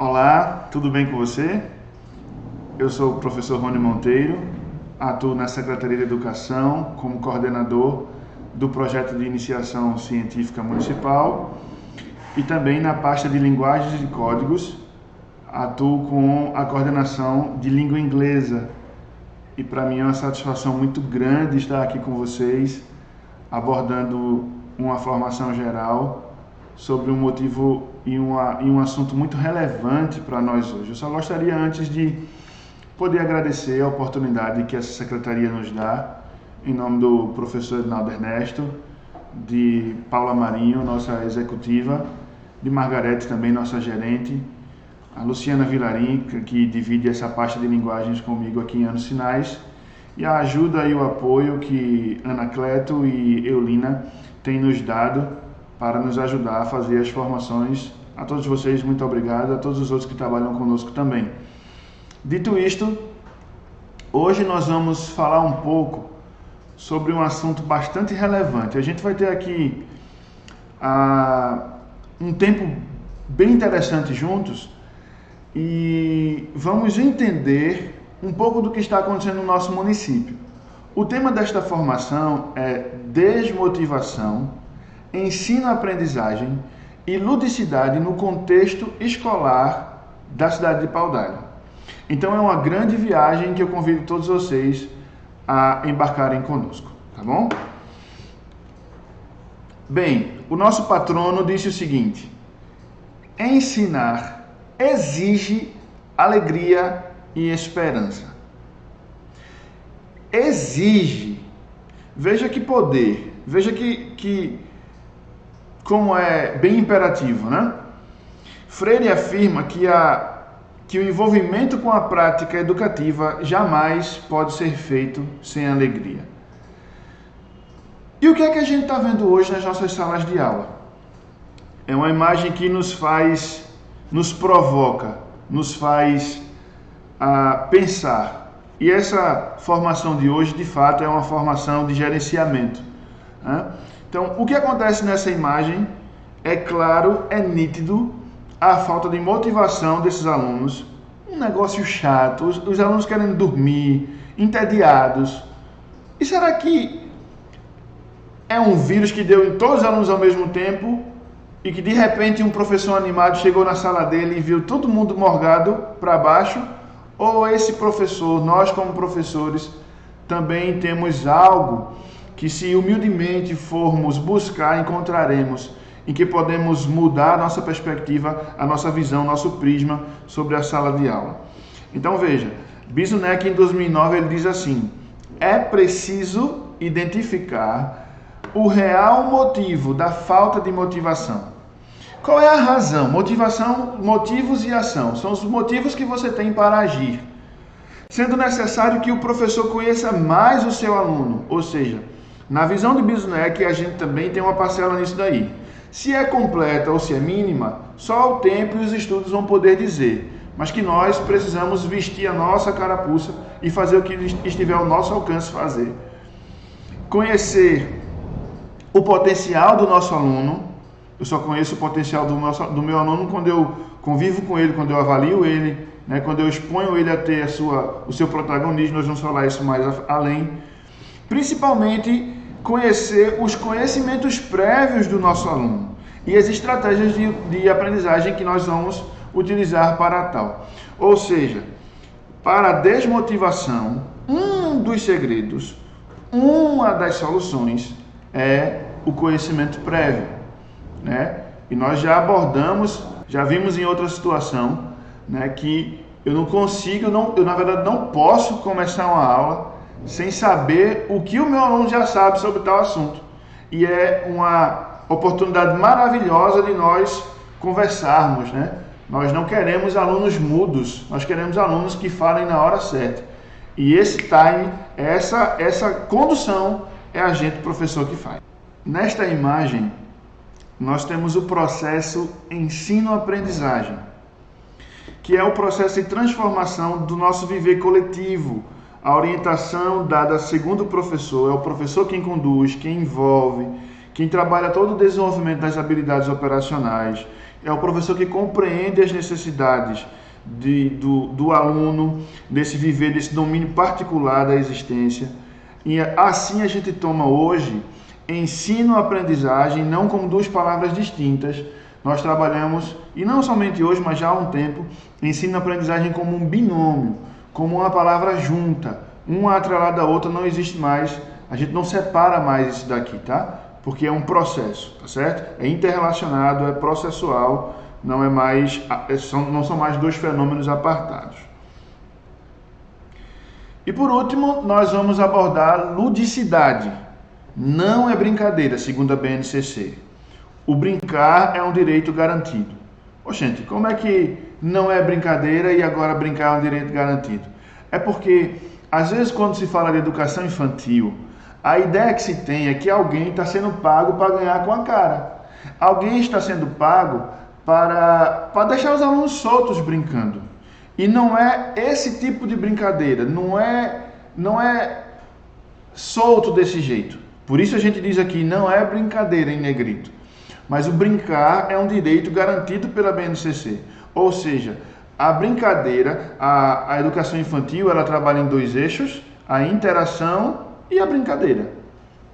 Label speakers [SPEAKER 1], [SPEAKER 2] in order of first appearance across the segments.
[SPEAKER 1] Olá, tudo bem com você? Eu sou o professor Rony Monteiro, atuo na Secretaria de Educação como coordenador do projeto de iniciação científica municipal e também na pasta de linguagens e códigos, atuo com a coordenação de língua inglesa. E para mim é uma satisfação muito grande estar aqui com vocês, abordando uma formação geral sobre um motivo e um assunto muito relevante para nós hoje. Eu só gostaria, antes de poder agradecer a oportunidade que essa secretaria nos dá, em nome do professor Ednaldo Ernesto, de Paula Marinho, nossa executiva, de Margarete também, nossa gerente, a Luciana Vilarim, que divide essa pasta de linguagens comigo aqui em Anos Sinais, e a ajuda e o apoio que Anacleto e Eulina têm nos dado para nos ajudar a fazer as formações. A todos vocês, muito obrigado, a todos os outros que trabalham conosco também. Dito isto, hoje nós vamos falar um pouco sobre um assunto bastante relevante. A gente vai ter aqui um tempo bem interessante juntos e vamos entender um pouco do que está acontecendo no nosso município. O tema desta formação é desmotivação, ensino-aprendizagem e ludicidade no contexto escolar da cidade de Paudalho. Então é uma grande viagem que eu convido todos vocês a embarcarem conosco, tá bom? Bem, o nosso patrono disse o seguinte: ensinar exige alegria e esperança. Exige. Veja que poder, veja que como é bem imperativo, né? Freire afirma que o envolvimento com a prática educativa jamais pode ser feito sem alegria. E o que é que a gente está vendo hoje nas nossas salas de aula? É uma imagem que nos provoca, nos faz pensar. E essa formação de hoje, de fato, é uma formação de gerenciamento, né? Então, o que acontece nessa imagem é claro, é nítido a falta de motivação desses alunos, um negócio chato, os alunos querendo dormir, entediados. E será que é um vírus que deu em todos os alunos ao mesmo tempo e que de repente um professor animado chegou na sala dele e viu todo mundo morgado para baixo? Ou esse professor, nós como professores, também temos algo que, se humildemente formos buscar, encontraremos, em que podemos mudar a nossa perspectiva, a nossa visão, nosso prisma sobre a sala de aula. Então veja, Bisunek em 2009 ele diz assim: é preciso identificar o real motivo da falta de motivação. Qual é a razão? Motivação, motivos e ação são os motivos que você tem para agir, sendo necessário que o professor conheça mais o seu aluno, ou seja, na visão de Bisunek, a gente também tem uma parcela nisso daí. Se é completa ou se é mínima, só o tempo e os estudos vão poder dizer, mas que nós precisamos vestir a nossa carapuça e fazer o que estiver ao nosso alcance fazer. Conhecer o potencial do nosso aluno. Eu só conheço o potencial do meu aluno quando eu convivo com ele, quando eu avalio ele, né, quando eu exponho ele a ter o seu protagonismo. Nós vamos falar isso mais além. Principalmente conhecer os conhecimentos prévios do nosso aluno e as estratégias de aprendizagem que nós vamos utilizar para tal. Ou seja, para a desmotivação, um dos segredos, uma das soluções é o conhecimento prévio, né? E nós já abordamos, já vimos em outra situação, né, que eu na verdade não posso começar uma aula sem saber o que o meu aluno já sabe sobre tal assunto. E é uma oportunidade maravilhosa de nós conversarmos, né? Nós não queremos alunos mudos, nós queremos alunos que falem na hora certa. E esse time, essa condução é a gente, professor, que faz. Nesta imagem, nós temos o processo ensino-aprendizagem, que é o processo de transformação do nosso viver coletivo. A orientação dada segundo o professor, é o professor quem conduz, quem envolve, quem trabalha todo o desenvolvimento das habilidades operacionais, é o professor que compreende as necessidades do aluno, desse viver, desse domínio particular da existência. E assim a gente toma hoje ensino-aprendizagem não como duas palavras distintas. Nós trabalhamos, e não somente hoje, mas já há um tempo, ensino-aprendizagem como um binômio, como uma palavra junta, uma atrelada à outra, não existe mais. A gente não separa mais isso daqui, tá? Porque é um processo, tá certo? É interrelacionado, é processual, não é mais, não são mais dois fenômenos apartados. E por último, nós vamos abordar ludicidade. Não é brincadeira, segundo a BNCC. O brincar é um direito garantido. Gente, como é que não é brincadeira e agora brincar é um direito garantido? É porque, às vezes, quando se fala de educação infantil, a ideia que se tem é que alguém está sendo pago para ganhar com a cara. Alguém está sendo pago para deixar os alunos soltos brincando. E não é esse tipo de brincadeira, não é solto desse jeito. Por isso a gente diz aqui, não é brincadeira em negrito. Mas o brincar é um direito garantido pela BNCC. Ou seja, a brincadeira, a educação infantil, ela trabalha em dois eixos, a interação e a brincadeira,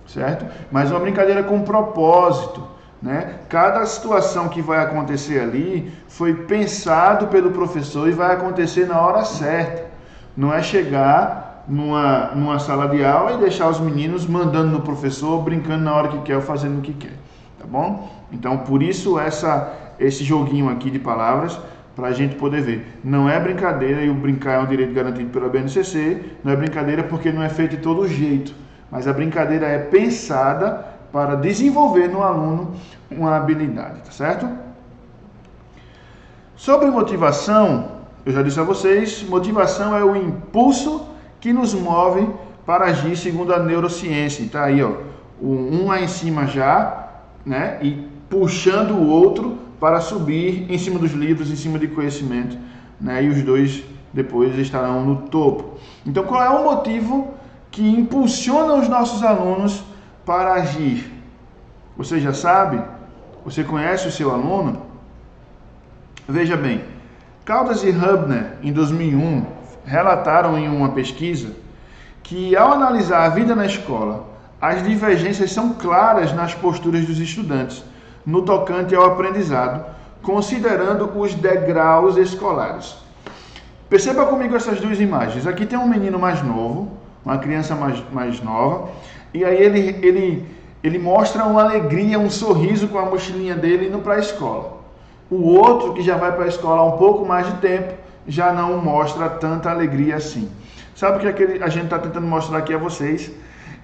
[SPEAKER 1] certo? Mas uma brincadeira com propósito, né? Cada situação que vai acontecer ali foi pensado pelo professor e vai acontecer na hora certa. Não é chegar numa sala de aula e deixar os meninos mandando no professor, brincando na hora que quer ou fazendo o que quer, tá bom? Então, por isso esse joguinho aqui de palavras, para a gente poder ver. Não é brincadeira, e o brincar é um direito garantido pela BNCC, não é brincadeira porque não é feito de todo jeito, mas a brincadeira é pensada para desenvolver no aluno uma habilidade, tá certo? Sobre motivação, eu já disse a vocês, motivação é o impulso que nos move para agir segundo a neurociência. Tá aí, ó, um lá em cima já, né, e puxando o outro para subir em cima dos livros, em cima de conhecimento, né, e os dois depois estarão no topo. Então, qual é o motivo que impulsiona os nossos alunos para agir? Você já sabe? Você conhece o seu aluno? Veja bem, Caldas e Hubner, em 2001, relataram em uma pesquisa que, ao analisar a vida na escola, as divergências são claras nas posturas dos estudantes, no tocante ao aprendizado, considerando os degraus escolares. Perceba comigo essas duas imagens. Aqui tem um menino mais novo, uma criança mais nova, e aí ele mostra uma alegria, um sorriso com a mochilinha dele indo para a escola. O outro, que já vai para a escola há um pouco mais de tempo, já não mostra tanta alegria assim. Sabe o que a gente está tentando mostrar aqui a vocês?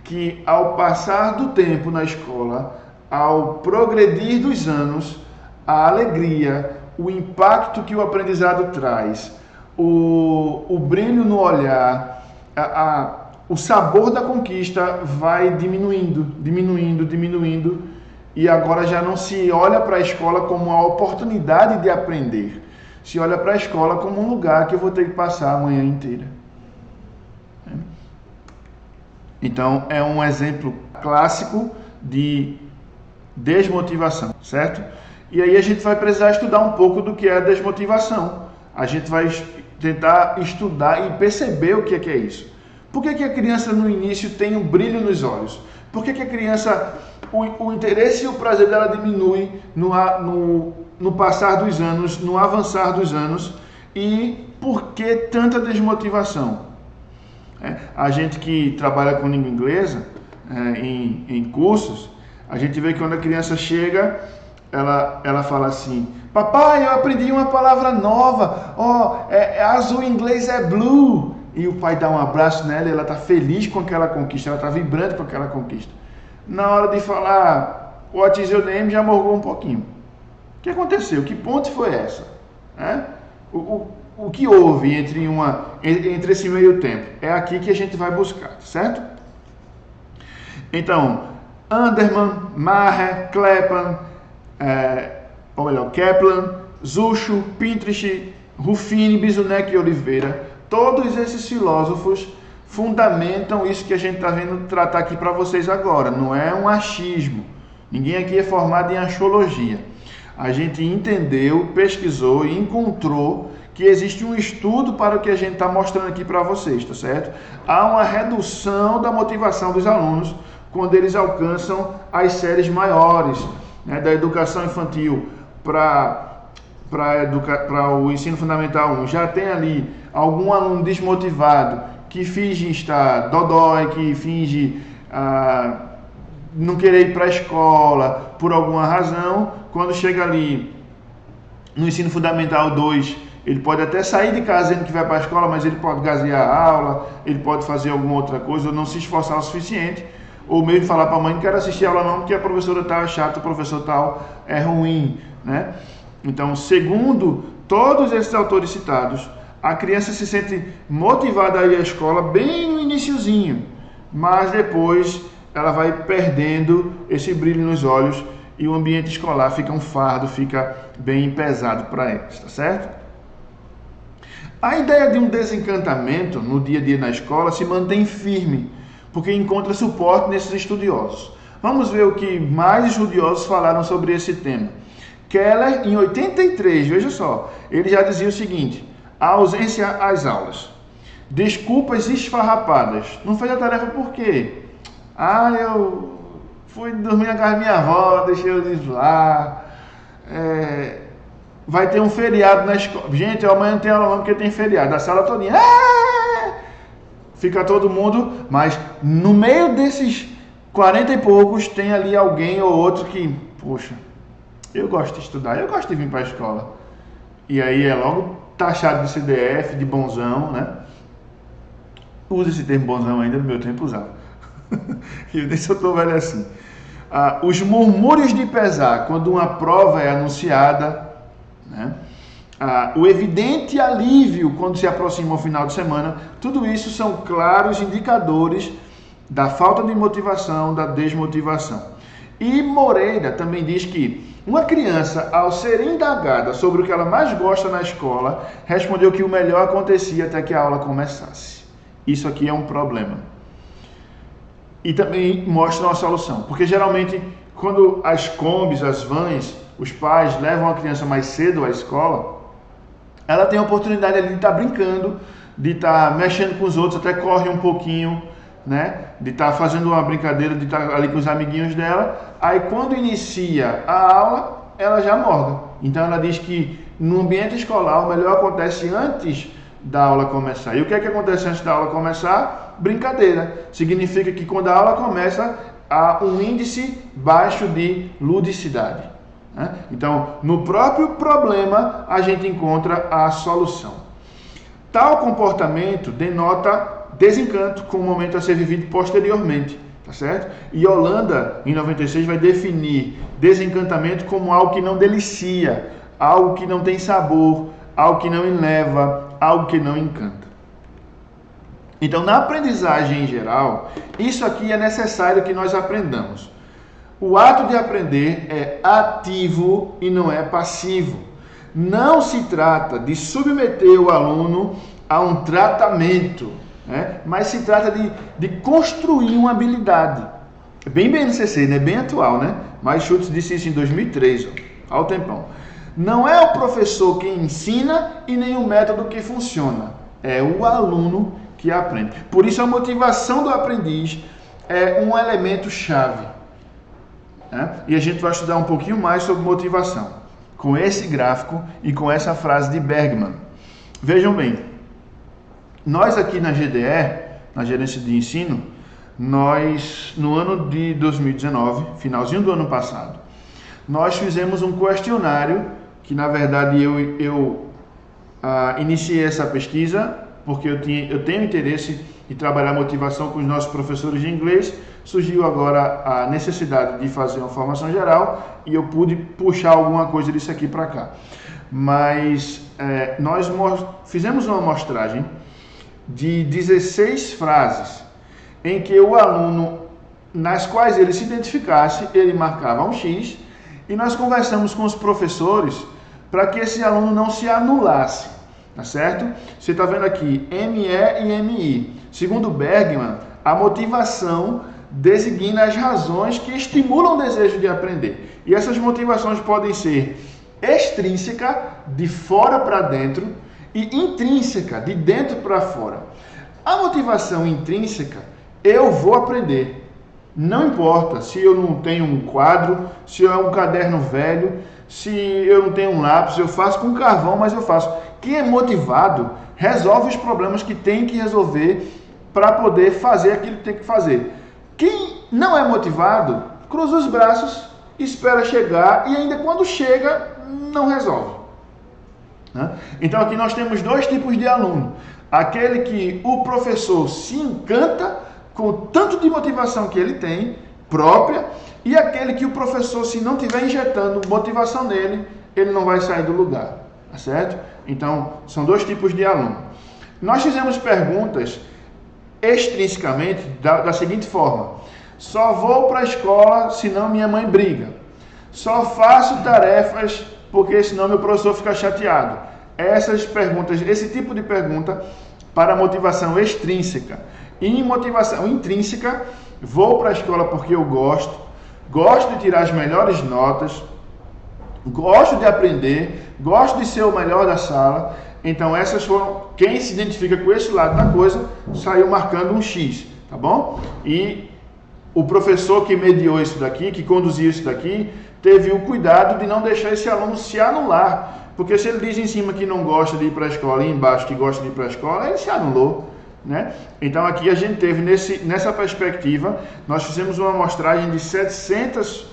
[SPEAKER 1] Que ao passar do tempo na escola, ao progredir dos anos, a alegria, o impacto que o aprendizado traz, o brilho no olhar, o sabor da conquista vai diminuindo, e agora já não se olha para a escola como uma oportunidade de aprender, se olha para a escola como um lugar que eu vou ter que passar a manhã inteira. Então, é um exemplo clássico de desmotivação, certo? E aí a gente vai precisar estudar um pouco do que é a desmotivação. A gente vai tentar estudar e perceber o que é isso. Por que a criança no início tem um brilho nos olhos? Por que a criança, o interesse e o prazer dela diminui no passar dos anos, no avançar dos anos? E por que tanta desmotivação? A gente que trabalha com língua inglesa, em cursos, a gente vê que quando a criança chega, ela fala assim: papai, eu aprendi uma palavra nova, azul em inglês é blue. E o pai dá um abraço nela e ela está feliz com aquela conquista, ela está vibrante com aquela conquista. Na hora de falar what is your name, já morgou um pouquinho. O que aconteceu? Que ponte foi essa? O que houve entre esse meio tempo? É aqui que a gente vai buscar, certo? Então, Anderman, Maher, Kaplan, Zucho, Pinterest, Ruffini, Bizuneck e Oliveira, todos esses filósofos fundamentam isso que a gente está vendo tratar aqui para vocês agora. Não é um achismo. Ninguém aqui é formado em axiologia. A gente entendeu, pesquisou e encontrou que existe um estudo para o que a gente está mostrando aqui para vocês, tá certo? Há uma redução da motivação dos alunos quando eles alcançam as séries maiores, né, da educação infantil para o ensino fundamental 1. Já tem ali algum aluno desmotivado que finge estar dodói, que finge não querer ir para a escola por alguma razão. Quando chega ali no ensino fundamental 2, ele pode até sair de casa dizendo que vai para a escola, mas ele pode gazear a aula, ele pode fazer alguma outra coisa, ou não se esforçar o suficiente, ou mesmo falar para a mãe: não quero assistir a aula não, porque a professora tal é chata, o professor tal é ruim, né? Então, segundo todos esses autores citados, a criança se sente motivada a ir à escola bem no iniciozinho, mas depois ela vai perdendo esse brilho nos olhos e o ambiente escolar fica um fardo, fica bem pesado para eles, tá certo? A ideia de um desencantamento no dia a dia na escola se mantém firme, porque encontra suporte nesses estudiosos. Vamos ver o que mais estudiosos falaram sobre esse tema. Keller, em 83, veja só, ele já dizia o seguinte: a ausência às aulas, desculpas esfarrapadas, não fez a tarefa por quê? Eu fui dormir na casa da minha avó, deixei eles lá, vai ter um feriado na escola. Gente, amanhã não tem aula não porque tem feriado. A sala todinha. Fica todo mundo, mas no meio desses 40 e poucos tem ali alguém ou outro que, poxa, eu gosto de estudar, eu gosto de vir para a escola. E aí é logo taxado de CDF, de bonzão, né? Usa esse termo bonzão ainda, no meu tempo usava. E eu nem sou tão velho assim. Os murmúrios de pesar quando uma prova é anunciada, né? O evidente alívio quando se aproxima o final de semana, tudo isso são claros indicadores da falta de motivação, da desmotivação. E Moreira também diz que uma criança, ao ser indagada sobre o que ela mais gosta na escola, respondeu que o melhor acontecia até que a aula começasse. Isso aqui é um problema. E também mostra uma solução, porque geralmente quando as combis, as vans, os pais levam a criança mais cedo à escola, ela tem a oportunidade ali de estar brincando, de estar mexendo com os outros, até corre um pouquinho, né? De estar fazendo uma brincadeira, de estar ali com os amiguinhos dela. Aí quando inicia a aula, ela já morga. Então ela diz que no ambiente escolar o melhor acontece antes da aula começar. E o que é que acontece antes da aula começar? Brincadeira. Significa que quando a aula começa, há um índice baixo de ludicidade. Então, no próprio problema, a gente encontra a solução. Tal comportamento denota desencanto com o momento a ser vivido posteriormente, tá certo? E Holanda, em 96, vai definir desencantamento como algo que não delicia, algo que não tem sabor, algo que não eleva, algo que não encanta. Então, na aprendizagem em geral, isso aqui é necessário que nós aprendamos. O ato de aprender é ativo e não é passivo. Não se trata de submeter o aluno a um tratamento, né? Mas se trata de construir uma habilidade. É bem BNCC, né? Bem atual, né? Mas Schultz disse isso em 2003, ó, ao tempão. Não é o professor que ensina e nem o método que funciona. É o aluno que aprende. Por isso a motivação do aprendiz é um elemento chave. E a gente vai estudar um pouquinho mais sobre motivação com esse gráfico e com essa frase de Bergman. Vejam bem, nós aqui na GDE, na Gerência de Ensino, nós no ano de 2019, finalzinho do ano passado, nós fizemos um questionário que na verdade eu iniciei essa pesquisa porque eu tenho interesse em trabalhar motivação com os nossos professores de inglês. Surgiu agora a necessidade de fazer uma formação geral e eu pude puxar alguma coisa disso aqui para cá. Mas nós fizemos uma amostragem de 16 frases em que o aluno, nas quais ele se identificasse, ele marcava um X e nós conversamos com os professores para que esse aluno não se anulasse, tá certo? Você está vendo aqui ME e MI. Segundo Bergman, a motivação designa as razões que estimulam o desejo de aprender. E essas motivações podem ser extrínseca, de fora para dentro, e intrínseca, de dentro para fora. A motivação intrínseca, eu vou aprender. Não importa se eu não tenho um quadro, se é um caderno velho, se eu não tenho um lápis, eu faço com carvão, mas eu faço. Quem é motivado resolve os problemas que tem que resolver para poder fazer aquilo que tem que fazer. Quem não é motivado, cruza os braços, espera chegar e ainda quando chega, não resolve. Então aqui nós temos dois tipos de aluno. Aquele que o professor se encanta com o tanto de motivação que ele tem, própria, e aquele que o professor, se não estiver injetando motivação nele, ele não vai sair do lugar, tá certo? Então, são dois tipos de aluno. Nós fizemos perguntas extrinsecamente da seguinte forma: só vou para a escola senão minha mãe briga. Só faço tarefas porque senão meu professor fica chateado. Essas perguntas, esse tipo de pergunta para motivação extrínseca. E em motivação intrínseca, vou para a escola porque eu gosto de tirar as melhores notas, gosto de aprender, gosto de ser o melhor da sala. Então essas foram, quem se identifica com esse lado da coisa, saiu marcando um X, tá bom? E o professor que mediou isso daqui, que conduziu isso daqui, teve o cuidado de não deixar esse aluno se anular. Porque se ele diz em cima que não gosta de ir para a escola e embaixo que gosta de ir para a escola, ele se anulou, né? Então aqui a gente teve nessa perspectiva, nós fizemos uma amostragem de 700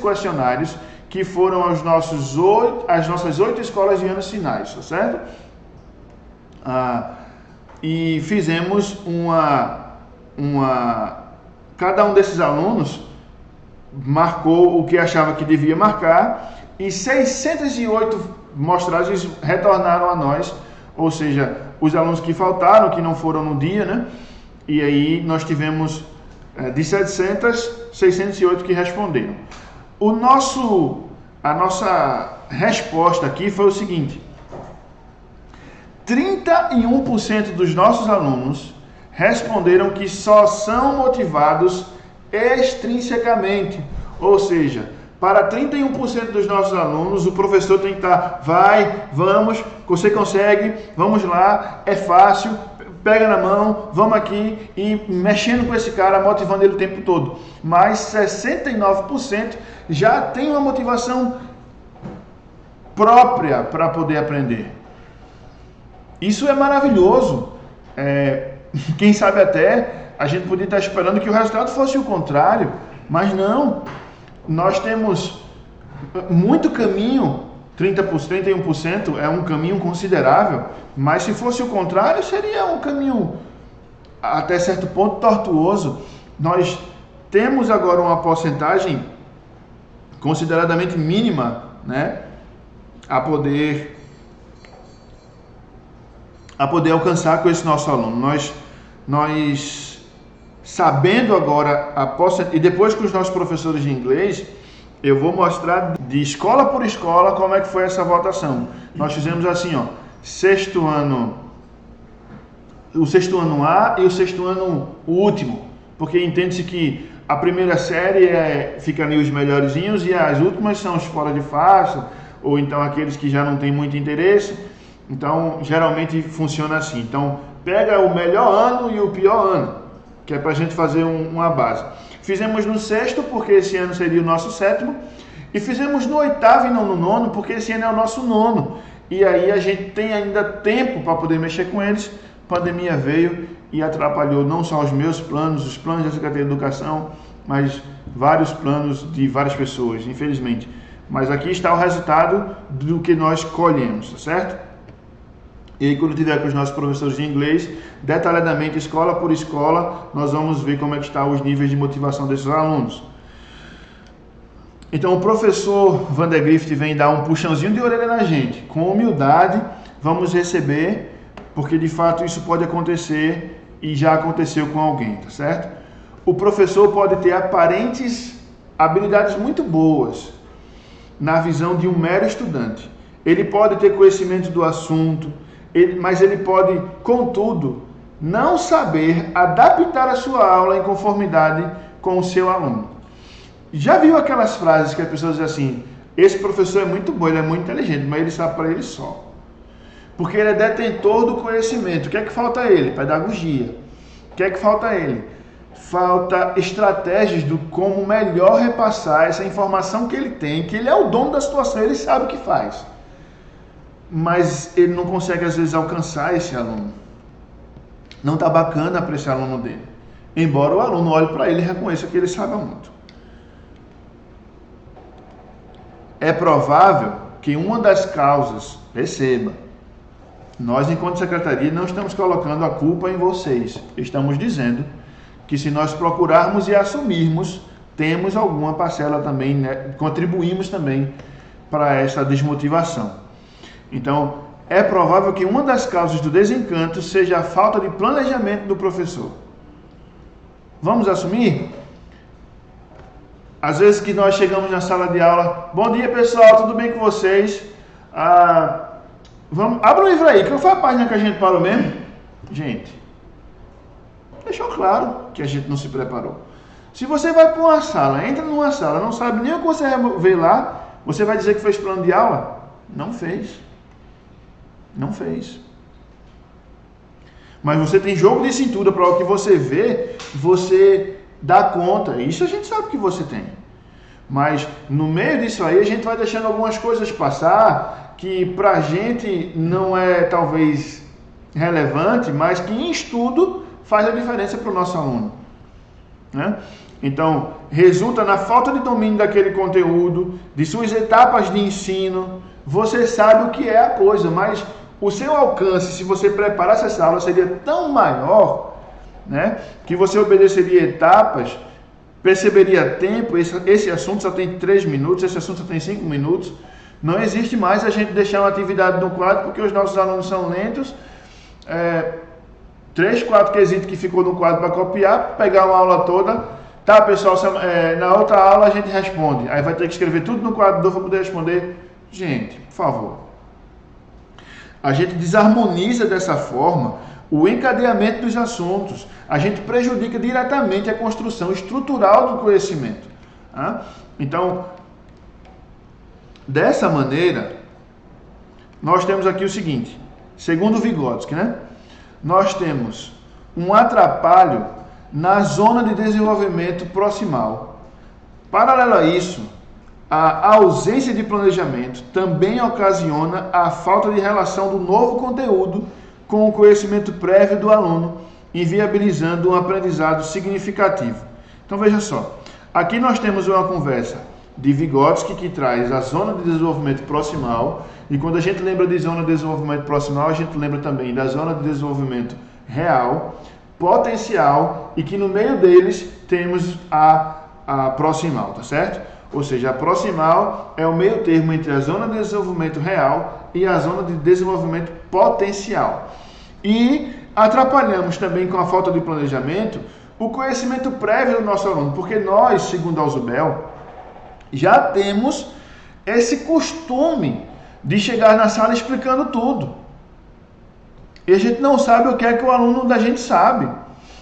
[SPEAKER 1] questionários que foram as nossas 8 escolas de anos finais, tá certo? E fizemos cada um desses alunos marcou o que achava que devia marcar e 608 mostragens retornaram a nós, ou seja, os alunos que faltaram, que não foram no dia, né? E aí nós tivemos de 700, 608 que responderam. A nossa resposta aqui foi o seguinte: 31% dos nossos alunos responderam que só são motivados extrinsecamente, ou seja, para 31% dos nossos alunos, o professor tem que estar, vai, vamos, você consegue, vamos lá, é fácil, pega na mão, vamos aqui, e mexendo com esse cara, motivando ele o tempo todo. Mas 69% já tem uma motivação própria para poder aprender. Isso é maravilhoso. Quem sabe até a gente podia estar esperando que o resultado fosse o contrário, mas não. Nós temos muito caminho, 31% é um caminho considerável, mas se fosse o contrário, seria um caminho até certo ponto tortuoso. Nós temos agora uma porcentagem consideradamente mínima, né, a poder alcançar com esse nosso aluno. Nós sabendo agora e depois com os nossos professores de inglês, eu vou mostrar de escola por escola como é que foi essa votação. Nós fizemos assim, ó, o sexto ano A e o sexto ano o último, porque entende-se que a primeira série fica ali os melhorzinhos e as últimas são os fora de faixa, ou então aqueles que já não têm muito interesse. Então, geralmente funciona assim. Então, pega o melhor ano e o pior ano, que é para a gente fazer uma base. Fizemos no sexto, porque esse ano seria o nosso sétimo, e fizemos no oitavo e não no nono, porque esse ano é o nosso nono. E aí a gente tem ainda tempo para poder mexer com eles. A pandemia veio e atrapalhou não só os meus planos, os planos da Secretaria de Educação, mas vários planos de várias pessoas, infelizmente. Mas aqui está o resultado do que nós colhemos, tá certo? E aí, quando tiver com os nossos professores de inglês, detalhadamente, escola por escola, nós vamos ver como é que estão os níveis de motivação desses alunos. Então, o professor Van der Grift vem dar um puxãozinho de orelha na gente. Com humildade, vamos receber, porque de fato isso pode acontecer e já aconteceu com alguém, tá certo? O professor pode ter aparentes habilidades muito boas na visão de um mero estudante. Ele pode ter conhecimento do assunto, mas ele pode, contudo, não saber adaptar a sua aula em conformidade com o seu aluno. Já viu aquelas frases que as pessoas dizem assim, esse professor é muito bom, ele é muito inteligente, mas ele sabe para ele só. Porque ele é detentor do conhecimento. O que é que falta a ele? Pedagogia. O que é que falta a ele? Falta estratégias do como melhor repassar essa informação que ele tem, que ele é o dono da situação, ele sabe o que faz. Mas ele não consegue, às vezes, alcançar esse aluno. Não está bacana para esse aluno dele. Embora o aluno olhe para ele e reconheça que ele sabe muito. É provável que uma das causas, perceba, nós, enquanto secretaria, não estamos colocando a culpa em vocês. Estamos dizendo que se nós procurarmos e assumirmos, temos alguma parcela também, né, contribuímos também para essa desmotivação. Então, é provável que uma das causas do desencanto seja a falta de planejamento do professor. Vamos assumir? Às vezes que nós chegamos na sala de aula, bom dia pessoal, tudo bem com vocês? Abra o livro aí, qual foi a página que a gente parou mesmo? Gente, deixou claro que a gente não se preparou. Se você vai para uma sala, entra numa sala, não sabe nem o que você vai ver lá, você vai dizer que fez plano de aula? Não fez. Não fez. Mas você tem jogo de cintura para o que você vê, você dá conta. Isso a gente sabe que você tem. Mas no meio disso aí a gente vai deixando algumas coisas passar que para a gente não é talvez relevante, mas que em estudo faz a diferença para o nosso aluno, né? Então, resulta na falta de domínio daquele conteúdo, de suas etapas de ensino. Você sabe o que é a coisa, mas o seu alcance, se você preparasse essa aula, seria tão maior, né, que você obedeceria etapas, perceberia tempo. Esse assunto só tem 3 minutos, esse assunto só tem 5 minutos. Não existe mais a gente deixar uma atividade no quadro porque os nossos alunos são lentos. 3, 4 quesitos que ficou no quadro para copiar, pegar uma aula toda. Tá, pessoal, na outra aula a gente responde. Aí vai ter que escrever tudo no quadro para poder responder. Gente, por favor. A gente desarmoniza dessa forma o encadeamento dos assuntos. A gente prejudica diretamente a construção estrutural do conhecimento. Tá? Então, dessa maneira, nós temos aqui o seguinte. Segundo Vygotsky, né? Nós temos um atrapalho na zona de desenvolvimento proximal. Paralelo a isso, a ausência de planejamento também ocasiona a falta de relação do novo conteúdo com o conhecimento prévio do aluno, inviabilizando um aprendizado significativo. Então veja só, aqui nós temos uma conversa de Vygotsky que traz a zona de desenvolvimento proximal, e quando a gente lembra de zona de desenvolvimento proximal, a gente lembra também da zona de desenvolvimento real, potencial, e que no meio deles temos a proximal, tá certo? Ou seja, a proximal é o meio termo entre a zona de desenvolvimento real e a zona de desenvolvimento potencial. E atrapalhamos também com a falta de planejamento o conhecimento prévio do nosso aluno, porque nós, segundo Alzubel, já temos esse costume de chegar na sala explicando tudo. E a gente não sabe o que é que o aluno da gente sabe.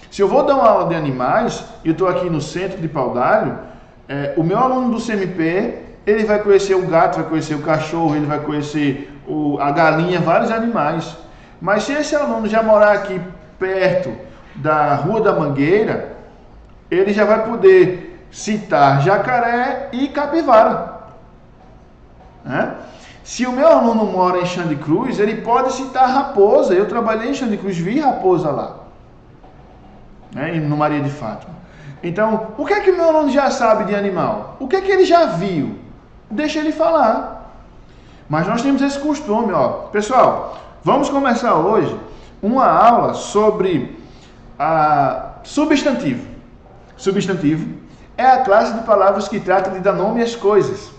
[SPEAKER 1] Se eu vou dar uma aula de animais, e eu estou aqui no centro de Paudalho, o meu aluno do CMP, ele vai conhecer o gato, vai conhecer o cachorro, ele vai conhecer a galinha, vários animais. Mas se esse aluno já morar aqui perto da Rua da Mangueira, ele já vai poder citar jacaré e capivara, né? Se o meu aluno mora em Xande Cruz, ele pode citar raposa. Eu trabalhei em Xande Cruz, vi raposa lá, né, no Maria de Fátima. Então, o que é que o meu aluno já sabe de animal? O que é que ele já viu? Deixa ele falar. Mas nós temos esse costume, ó. Pessoal, vamos começar hoje uma aula sobre substantivo. Substantivo é a classe de palavras que trata de dar nome às coisas.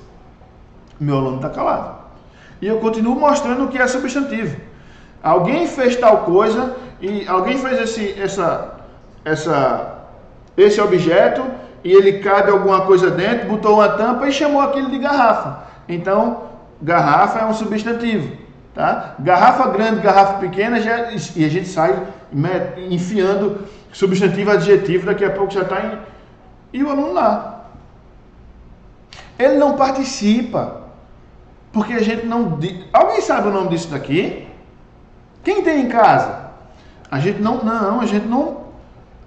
[SPEAKER 1] Meu aluno está calado. E eu continuo mostrando o que é substantivo. Alguém fez tal coisa e alguém fez esse objeto e ele cabe alguma coisa dentro, botou uma tampa e chamou aquilo de garrafa. Então, garrafa é um substantivo, tá? Garrafa grande, garrafa pequena, e a gente sai enfiando substantivo, adjetivo, daqui a pouco já está em... E o aluno lá. Ele não participa, porque a gente não... Alguém sabe o nome disso daqui? Quem tem em casa? A gente não...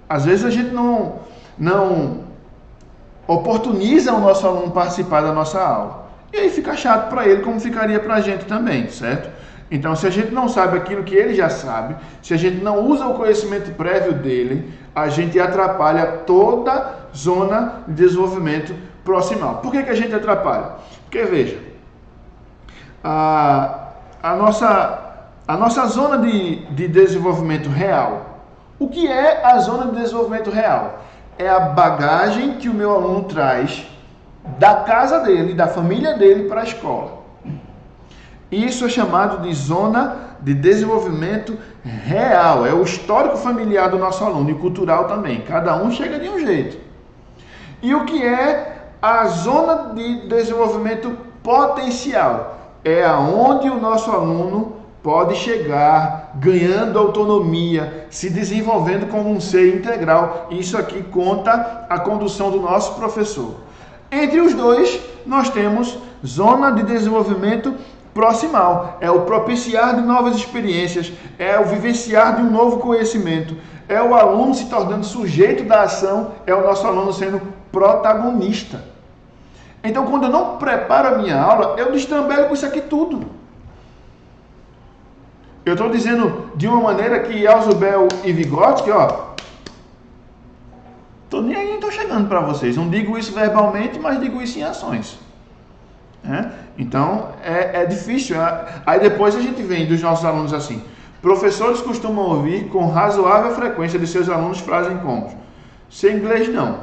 [SPEAKER 1] Às vezes a gente não oportuniza o nosso aluno participar da nossa aula. E aí fica chato para ele, como ficaria para a gente também, certo? Então, se a gente não sabe aquilo que ele já sabe, se a gente não usa o conhecimento prévio dele, a gente atrapalha toda zona de desenvolvimento proximal. Por que a gente atrapalha? Porque, veja, a nossa zona de desenvolvimento real. O que é a zona de desenvolvimento real? É a bagagem que o meu aluno traz da casa dele, da família dele para a escola. Isso é chamado de zona de desenvolvimento real. É o histórico familiar do nosso aluno e cultural também. Cada um chega de um jeito. E o que é a zona de desenvolvimento potencial? É aonde o nosso aluno pode chegar ganhando autonomia, se desenvolvendo como um ser integral. Isso aqui conta a condução do nosso professor. Entre os dois, nós temos zona de desenvolvimento proximal. É o propiciar de novas experiências, é o vivenciar de um novo conhecimento, é o aluno se tornando sujeito da ação, é o nosso aluno sendo protagonista. Então, quando eu não preparo a minha aula, eu destrambelho com isso aqui tudo. Eu estou dizendo de uma maneira que Elzubel e Vygotsky, tô nem aí, estou chegando para vocês. Não digo isso verbalmente, mas digo isso em ações. Então, é difícil. Aí depois a gente vem dos nossos alunos assim. Professores costumam ouvir com razoável frequência de seus alunos frases como: sem inglês não.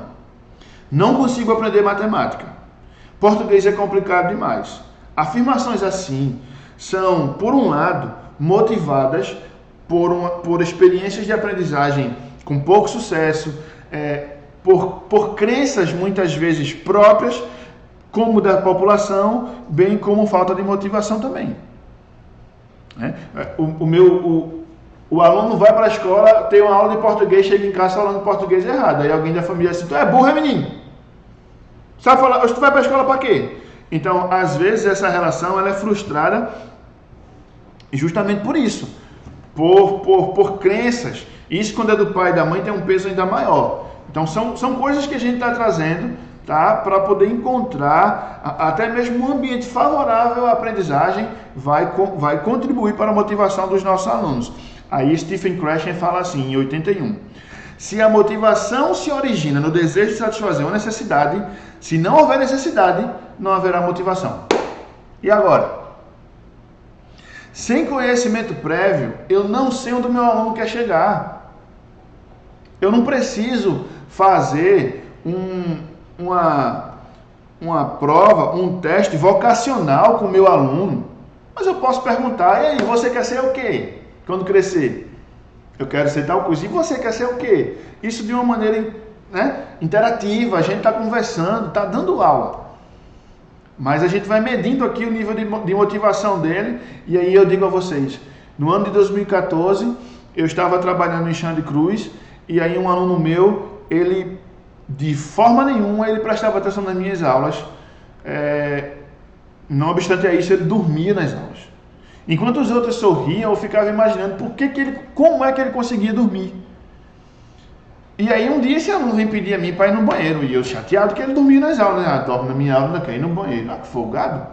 [SPEAKER 1] Não consigo aprender matemática. Português é complicado demais. Afirmações assim são, por um lado, motivadas por experiências de aprendizagem com pouco sucesso, por crenças muitas vezes próprias, como da população, bem como falta de motivação também. O aluno vai para a escola, tem uma aula de português, chega em casa falando português errado. Aí alguém da família diz assim: tu é burro, é menino? Sabe falar? Tu vai para a escola para quê? Então, às vezes, essa relação ela é frustrada justamente por isso. Por crenças. Isso, quando é do pai e da mãe, tem um peso ainda maior. Então, são coisas que a gente está trazendo, tá, para poder encontrar até mesmo um ambiente favorável à aprendizagem, vai contribuir para a motivação dos nossos alunos. Aí Stephen Krashen fala assim, em 81: se a motivação se origina no desejo de satisfazer uma necessidade, se não houver necessidade, não haverá motivação. E agora? Sem conhecimento prévio, eu não sei onde o meu aluno quer chegar. Eu não preciso fazer uma prova, um teste vocacional com o meu aluno. Mas eu posso perguntar: e aí, você quer ser o quê quando crescer? Eu quero ser tal coisa. E você quer ser o quê? Isso de uma maneira, interativa. A gente está conversando, está dando aula. Mas a gente vai medindo aqui o nível de motivação dele. E aí eu digo a vocês: no ano de 2014, eu estava trabalhando em Xande Cruz. E aí um aluno meu, ele, de forma nenhuma, ele prestava atenção nas minhas aulas. Não obstante a isso, ele dormia nas aulas. Enquanto os outros sorriam, eu ficava imaginando como é que ele conseguia dormir. E aí um dia esse aluno vem pedir a mim para ir no banheiro. E eu chateado que ele dormia nas aulas. Dorme na minha aula, não quer ir no banheiro. Que folgado.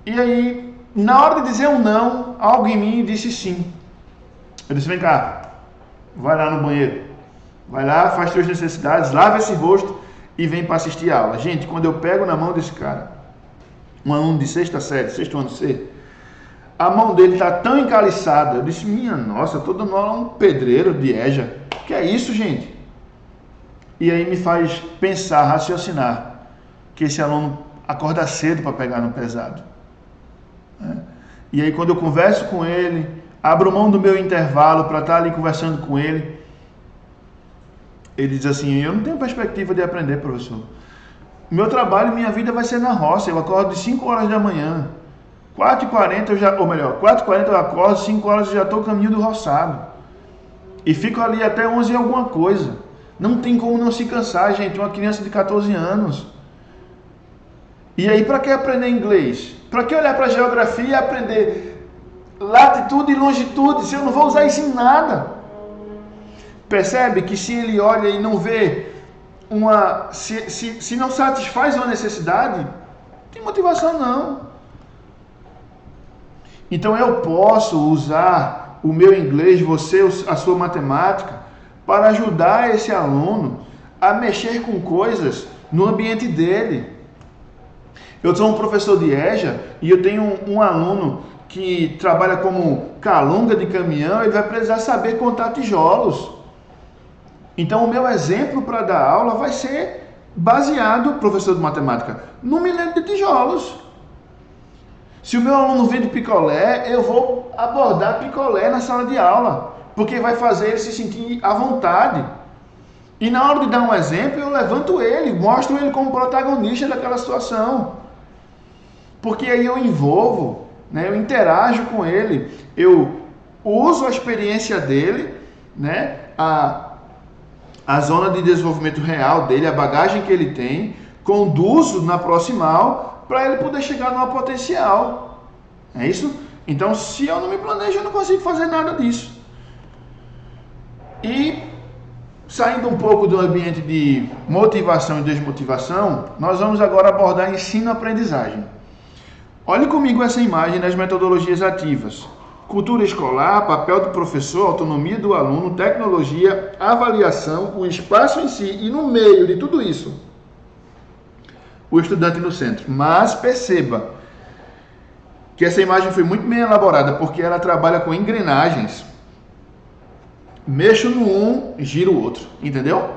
[SPEAKER 1] E aí, na hora de dizer um não, algo em mim disse sim. Eu disse: vem cá, vai lá no banheiro. Vai lá, faz suas necessidades, lava esse rosto e vem para assistir a aula. Gente, quando eu pego na mão desse cara, um aluno de sexta série, sexto ano C, a mão dele está tão encaliçada. Eu disse: minha nossa, eu estou dando aula a um pedreiro de EJA. Que é isso, gente? E aí me faz pensar, raciocinar, que esse aluno acorda cedo para pegar no pesado. E aí quando eu converso com ele, abro mão do meu intervalo para estar ali conversando com ele, ele diz assim: eu não tenho perspectiva de aprender, professor. Meu trabalho, minha vida vai ser na roça. Eu acordo de 5 horas da manhã. 4h40 eu já, ou melhor, 4h40 eu acordo, 5 horas eu já estou caminho do roçado. E fico ali até 11 e alguma coisa. Não tem como não se cansar, gente, uma criança de 14 anos. E aí, para que aprender inglês? Para que olhar para a geografia e aprender latitude e longitude, se eu não vou usar isso em nada? Percebe que se ele olha e não vê se não satisfaz uma necessidade, não tem motivação não. Então eu posso usar o meu inglês, você a sua matemática, para ajudar esse aluno a mexer com coisas no ambiente dele. Eu sou um professor de EJA e eu tenho um aluno que trabalha como calunga de caminhão, ele vai precisar saber contar tijolos. Então o meu exemplo para dar aula vai ser baseado, professor de matemática, no milhão de tijolos. Se o meu aluno vende picolé, eu vou abordar picolé na sala de aula, porque vai fazer ele se sentir à vontade. E na hora de dar um exemplo, eu levanto ele, mostro ele como protagonista daquela situação. Porque aí eu envolvo, né, eu interajo com ele, eu uso a experiência dele, né, a zona de desenvolvimento real dele, a bagagem que ele tem, conduzo na proximal para ele poder chegar numa potencial. É isso? Então, se eu não me planejo, eu não consigo fazer nada disso. E, saindo um pouco do ambiente de motivação e desmotivação, nós vamos agora abordar ensino-aprendizagem. Olhe comigo essa imagem das metodologias ativas. Cultura escolar, papel do professor, autonomia do aluno, tecnologia, avaliação, o espaço em si e no meio de tudo isso, o estudante no centro. Mas perceba que essa imagem foi muito bem elaborada porque ela trabalha com engrenagens. Mexo no um, giro o outro, entendeu?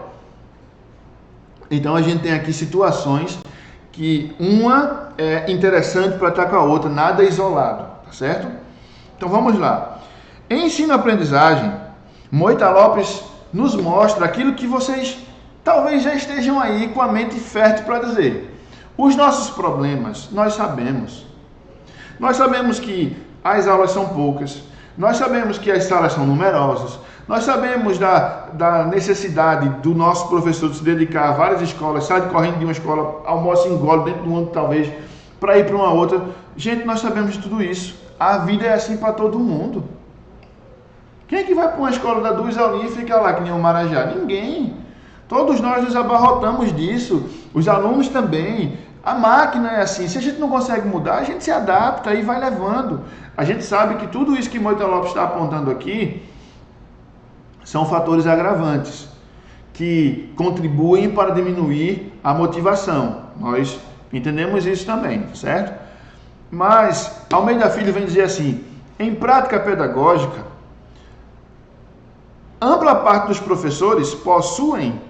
[SPEAKER 1] Então a gente tem aqui situações que uma é interessante para estar com a outra, nada isolado, tá certo? Então vamos lá. Em ensino-aprendizagem, Moita Lopes nos mostra aquilo que vocês talvez já estejam aí com a mente fértil para dizer. Os nossos problemas, nós sabemos. Nós sabemos que as aulas são poucas, nós sabemos que as salas são numerosas, nós sabemos da necessidade do nosso professor de se dedicar a várias escolas, sai correndo de uma escola, almoça e engole dentro do outro talvez, para ir para uma outra. Gente, nós sabemos de tudo isso. A vida é assim para todo mundo. Quem é que vai para uma escola da 2 aulinhas e fica lá que nem um marajá? Ninguém. Todos nós nos abarrotamos disso. Os alunos também. A máquina é assim. Se a gente não consegue mudar, a gente se adapta e vai levando. A gente sabe que tudo isso que Moita Lopes está apontando aqui são fatores agravantes que contribuem para diminuir a motivação. Nós entendemos isso também, certo? Mas Almeida Filho vem dizer assim: em prática pedagógica, ampla parte dos professores possuem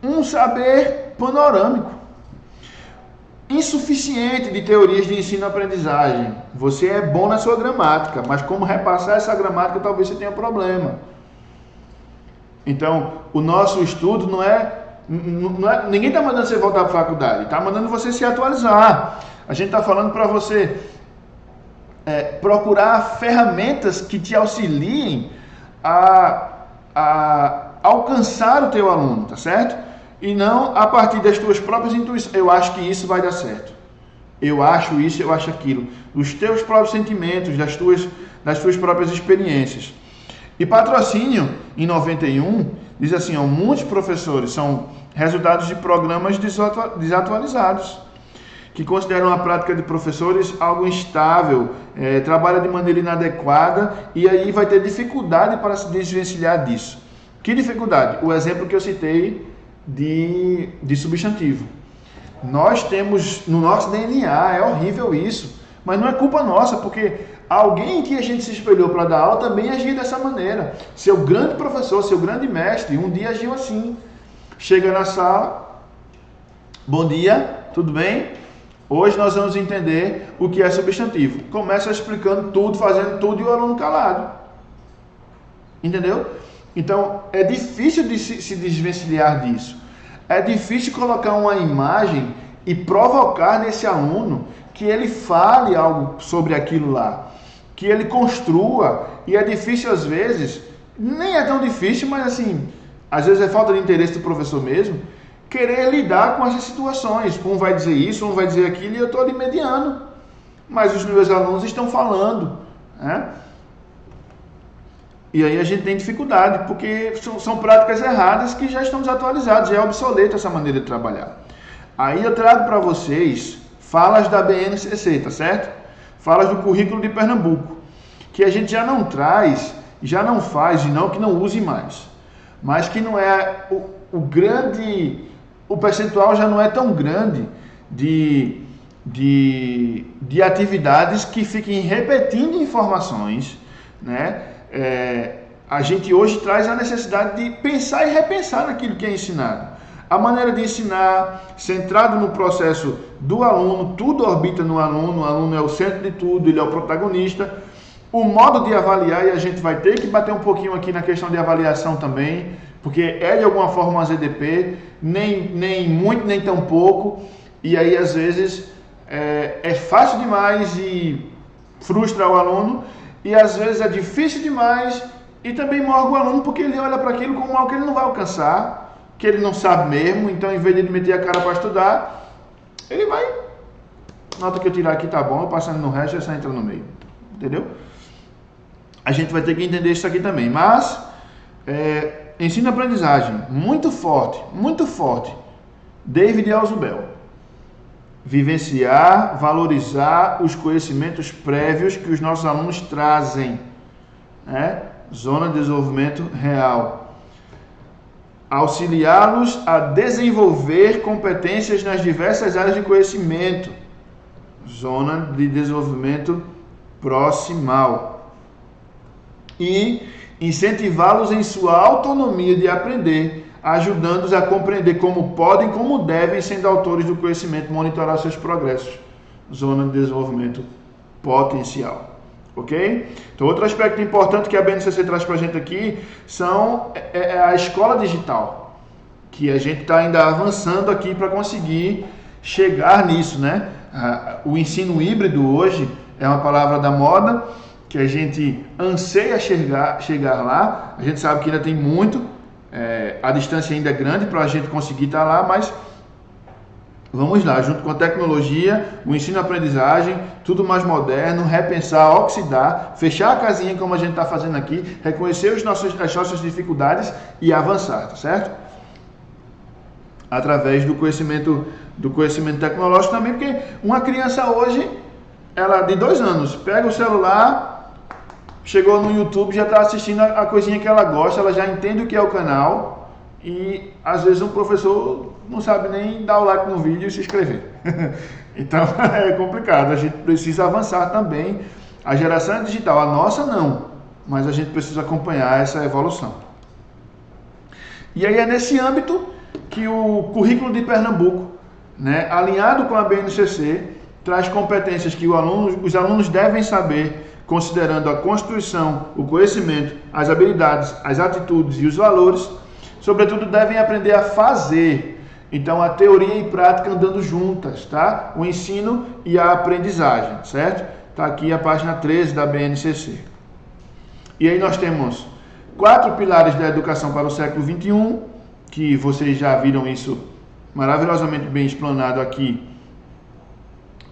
[SPEAKER 1] um saber panorâmico, insuficiente de teorias de ensino-aprendizagem. Você é bom na sua gramática, mas como repassar essa gramática talvez você tenha problema. Então, o nosso estudo não é ninguém está mandando você voltar para a faculdade, está mandando você se atualizar. A gente está falando para você procurar ferramentas que te auxiliem a alcançar o teu aluno, tá certo? E não a partir das tuas próprias intuições. Eu acho que isso vai dar certo. Eu acho isso, eu acho aquilo. Dos teus próprios sentimentos, das tuas próprias experiências. E Patrocínio, em 91, diz assim, muitos professores são resultados de programas desatualizados, que consideram a prática de professores algo instável, trabalha de maneira inadequada e aí vai ter dificuldade para se desvencilhar disso. Que dificuldade? O exemplo que eu citei de substantivo. Nós temos no nosso DNA, é horrível isso, mas não é culpa nossa, porque alguém que a gente se espelhou para dar aula também agia dessa maneira. Seu grande professor, seu grande mestre, um dia agiu assim. Chega na sala, bom dia, tudo bem? Hoje nós vamos entender o que é substantivo. Começa explicando tudo, fazendo tudo e o aluno calado. Entendeu? Então, é difícil de se desvencilhar disso. É difícil colocar uma imagem e provocar nesse aluno que ele fale algo sobre aquilo lá, que ele construa, e é difícil às vezes, nem é tão difícil, mas assim, às vezes é falta de interesse do professor mesmo, querer lidar com essas situações. Um vai dizer isso, um vai dizer aquilo, e eu estou ali mediando, mas os meus alunos estão falando, né? E aí a gente tem dificuldade, porque são práticas erradas que já estão desatualizadas, já é obsoleta essa maneira de trabalhar. Aí eu trago para vocês falas da BNCC, tá certo? Falas do currículo de Pernambuco, que a gente já não traz, já não faz, e não que não use mais, mas que não é o percentual já não é tão grande de atividades que fiquem repetindo informações, né? A gente hoje traz a necessidade de pensar e repensar naquilo que é ensinado. A maneira de ensinar, centrado no processo do aluno, tudo orbita no aluno, o aluno é o centro de tudo, ele é o protagonista. O modo de avaliar, e a gente vai ter que bater um pouquinho aqui na questão de avaliação também, porque é de alguma forma uma ZDP, nem muito, nem tão pouco, e aí às vezes é fácil demais e frustra o aluno, e às vezes é difícil demais e também morre o aluno, porque ele olha para aquilo como algo que ele não vai alcançar, que ele não sabe mesmo, então em vez de ele meter a cara para estudar, ele vai, nota que eu tirar aqui tá bom, eu passando no resto, essa entra no meio, entendeu? A gente vai ter que entender isso aqui também, mas ensino-aprendizagem, muito forte, David Alzubel. Vivenciar, valorizar os conhecimentos prévios que os nossos alunos trazem, né? Zona de desenvolvimento real. Auxiliá-los a desenvolver competências nas diversas áreas de conhecimento. Zona de desenvolvimento proximal. E incentivá-los em sua autonomia de aprender, ajudando-os a compreender como podem, como devem, sendo autores do conhecimento, monitorar seus progressos. Zona de desenvolvimento potencial. Ok? Então, outro aspecto importante que a BNCC traz para a gente aqui são a escola digital, que a gente está ainda avançando aqui para conseguir chegar nisso, né? O ensino híbrido hoje é uma palavra da moda, que a gente anseia chegar lá. A gente sabe que ainda tem muito, a distância ainda é grande para a gente conseguir estar lá, mas vamos lá, junto com a tecnologia, o ensino-aprendizagem, tudo mais moderno, repensar, oxidar, fechar a casinha como a gente está fazendo aqui, reconhecer as nossas dificuldades e avançar, tá certo? Através do conhecimento tecnológico também, porque uma criança hoje, ela de 2 anos, pega o celular, chegou no YouTube, já está assistindo a coisinha que ela gosta, ela já entende o que é o canal, e às vezes um professor não sabe nem dar o like no vídeo e se inscrever. Então é complicado, a gente precisa avançar também. A geração é digital, a nossa não, mas a gente precisa acompanhar essa evolução. E aí é nesse âmbito que o currículo de Pernambuco, né, alinhado com a BNCC, traz competências que os alunos devem saber, considerando a constituição, o conhecimento, as habilidades, as atitudes e os valores. Sobretudo, devem aprender a fazer. Então, a teoria e prática andando juntas, tá? O ensino e a aprendizagem, certo? Tá aqui a página 13 da BNCC. E aí nós temos 4 pilares da educação para o século XXI, que vocês já viram isso maravilhosamente bem explanado aqui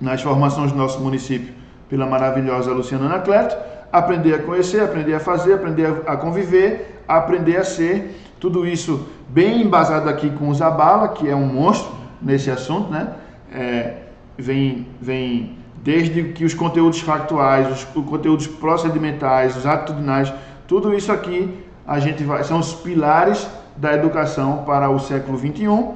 [SPEAKER 1] nas formações do nosso município pela maravilhosa Luciana Anacleto. Aprender a conhecer, aprender a fazer, aprender a conviver, aprender a ser. Tudo isso bem embasado aqui com o Zabala, que é um monstro nesse assunto, né? Vem desde que os conteúdos factuais, os conteúdos procedimentais, os atitudinais, tudo isso aqui são os pilares da educação para o século XXI.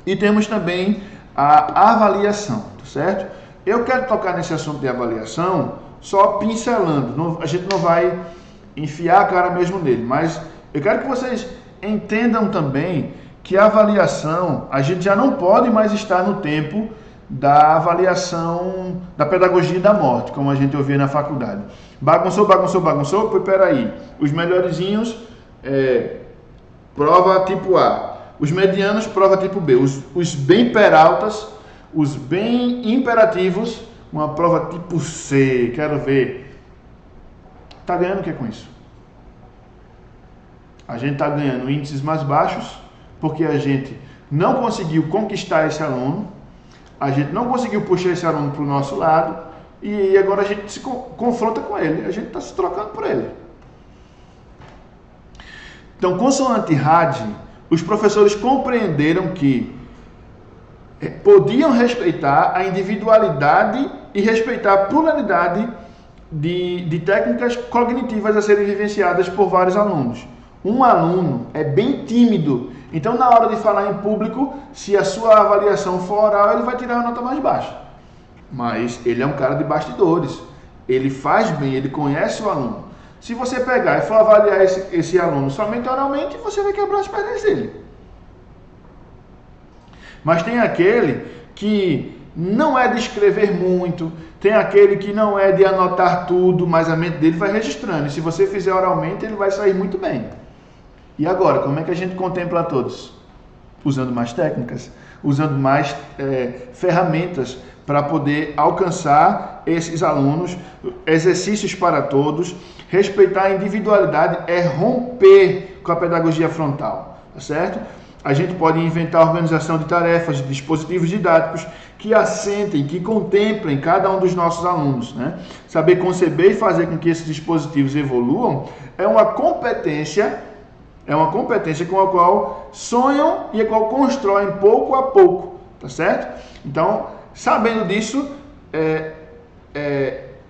[SPEAKER 1] E temos também a avaliação, tá certo? Eu quero tocar nesse assunto de avaliação só pincelando, a gente não vai enfiar a cara mesmo nele, mas eu quero que vocês entendam também que a avaliação, a gente já não pode mais estar no tempo da avaliação da pedagogia da morte, como a gente ouvia na faculdade. Bagunçou, pois peraí, os melhorzinhos, prova tipo A, os medianos, prova tipo B, os bem peraltas, os bem imperativos, uma prova tipo C, quero ver. Está ganhando o que com isso? A gente está ganhando índices mais baixos, porque a gente não conseguiu conquistar esse aluno, a gente não conseguiu puxar esse aluno para o nosso lado, e agora a gente se confronta com ele, a gente está se trocando por ele. Então, consoante RAD, os professores compreenderam que podiam respeitar a individualidade e respeitar a pluralidade de técnicas cognitivas a serem vivenciadas por vários alunos. Um aluno é bem tímido, então na hora de falar em público, se a sua avaliação for oral, ele vai tirar a nota mais baixa. Mas ele é um cara de bastidores, ele faz bem, ele conhece o aluno. Se você pegar e for avaliar esse aluno somente oralmente, você vai quebrar as pernas dele. Mas tem aquele que não é de escrever muito, tem aquele que não é de anotar tudo, mas a mente dele vai registrando. E se você fizer oralmente, ele vai sair muito bem. E agora, como é que a gente contempla a todos? Usando mais técnicas, usando mais ferramentas para poder alcançar esses alunos, exercícios para todos. Respeitar a individualidade é romper com a pedagogia frontal, tá certo? A gente pode inventar a organização de tarefas, de dispositivos didáticos que assentem, que contemplem cada um dos nossos alunos, né? Saber conceber e fazer com que esses dispositivos evoluam é uma competência com a qual sonham e a qual constroem pouco a pouco, tá certo? Então, sabendo disso,